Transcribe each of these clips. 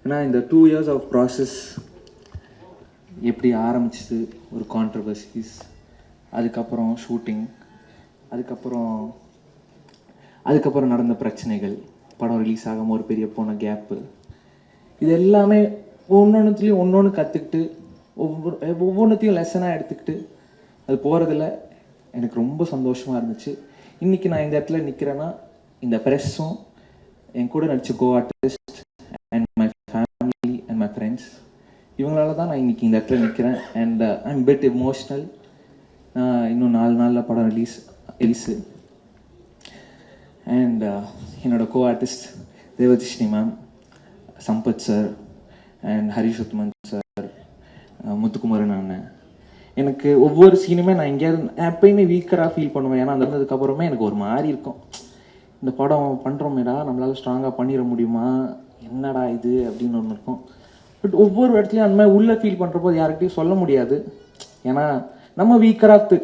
ஏன்னா இந்த 2 years of process எப்படி ஆரம்பிச்சது, ஒரு கான்ட்ரவர்சிஸ், அதுக்கப்புறம் ஷூட்டிங், அதுக்கப்புறம் நடந்த பிரச்சனைகள், படம் ரிலீஸ் ஆகாமல் ஒரு பெரிய போன கேப்பு, இது எல்லாமே ஒவ்வொன்றுத்துலேயும் ஒன்று கற்றுக்கிட்டு ஒவ்வொன்றுத்தையும் லெசனாக எடுத்துக்கிட்டு அது போகிறதுல எனக்கு ரொம்ப சந்தோஷமாக இருந்துச்சு. இன்றைக்கி நான் இந்த இடத்துல நிற்கிறேன்னா இந்த ப்ரெஸ்ஸும் என் கூட நடிச்ச co artist and my family and my friends இவங்களால தான் நான் இன்றைக்கி இந்த இடத்துல நிற்கிறேன். And I am bit emotional. இன்னும் 4 நாளில் படம் ரிலீஸு. அண்ட் என்னோட co artist Devadharshini ma'am, Sampath sir and Harish Uthaman sir, Muthukumaran அண்ணன், எனக்கு ஒவ்வொரு சீனுமே நான் எங்கேயாவது எப்பயுமே வீக்கராக ஃபீல் பண்ணுவேன். ஏன்னா அந்த வந்ததுக்கப்புறமே எனக்கு ஒரு மாதிரி இருக்கும், இந்த படம் பண்ணுறோமேடா நம்மளால ஸ்ட்ராங்காக பண்ணிட முடியுமா, என்னடா இது அப்படின்னு ஒன்று இருக்கும். பட் ஒவ்வொரு இடத்துலையும் அந்த மாதிரி உள்ளே ஃபீல் பண்ணுறப்போ யார்கிட்டையும் சொல்ல முடியாது. ஏன்னா நம்ம வீக்கராக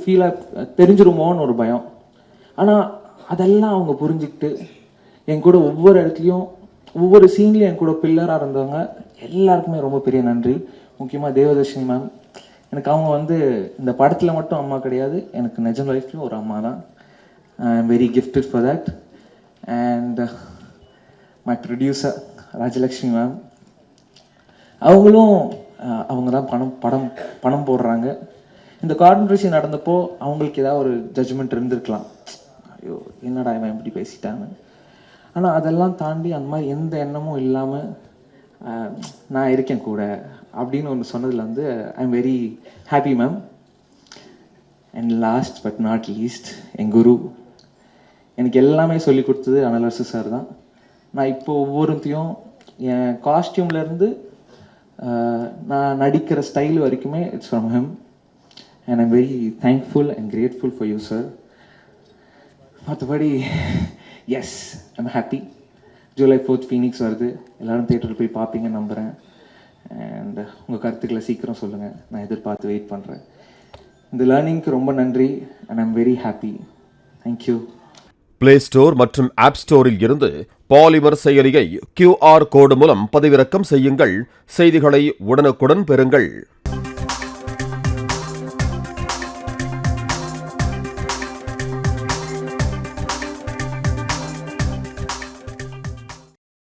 தெரிஞ்சிருமோன்னு ஒரு பயம். ஆனால் அதெல்லாம் அவங்க புரிஞ்சுக்கிட்டு என் கூட ஒவ்வொரு இடத்துலையும் ஒவ்வொரு சீன்லையும் என் கூட பில்லராக இருந்தவங்க எல்லாருக்குமே ரொம்ப பெரிய நன்றி. முக்கியமாக தேவதர்ஷினி மேம், எனக்கு அவங்க இந்த படத்தில் மட்டும் அம்மா கிடையாது, எனக்கு நிஜம் லைஃப்லையும் ஒரு அம்மா தான். ஐ am very gifted for that. And my producer Rajalakshmi ma'am, அவங்க தான் பணம் போடுறாங்க. இந்த கான்ட்ரவர்சி நடந்தப்போ அவங்களுக்கு ஏதாவது ஒரு ஜட்ஜ்மெண்ட் இருந்திருக்கலாம், ஐயோ என்னடா இவன் இப்படி பேசிட்டாங்க. ஆனால் அதெல்லாம் தாண்டி அந்த மாதிரி எந்த எண்ணமும் இல்லாமல் நான் இருக்கேன் கூட அப்படின்னு ஒன்று சொன்னதில் I am very happy ma'am. And last but not least, என் குரு எனக்கு எல்லாமே சொல்லி கொடுத்தது அனலரசு சார் தான். நான் இப்போ ஒவ்வொருத்தையும் என் காஸ்டியூம்லேருந்து நான் நடிக்கிற ஸ்டைல் வரைக்குமே it's from him. And I'm very thankful and grateful for you sir. மற்றபடி yes I'm happy. July 4th Phoenix வருது, எல்லோரும் தேட்டரில் போய் பார்ப்பீங்கன்னு நம்புகிறேன். அண்ட் உங்கள் கருத்துக்களை சீக்கிரம் சொல்லுங்கள், நான் எதிர்பார்த்து வெயிட் பண்ணுறேன். இந்த லேர்னிங்க்கு ரொம்ப நன்றி and I'm very happy. Thank you. Play store மற்றும் ஆப் ஸ்டோரில் இருந்து பாலிமர் செயலியை QR கோடு மூலம் பதிவிறக்கம் செய்யுங்கள். செய்திகளை உடனுக்குடன் பெறுங்கள்.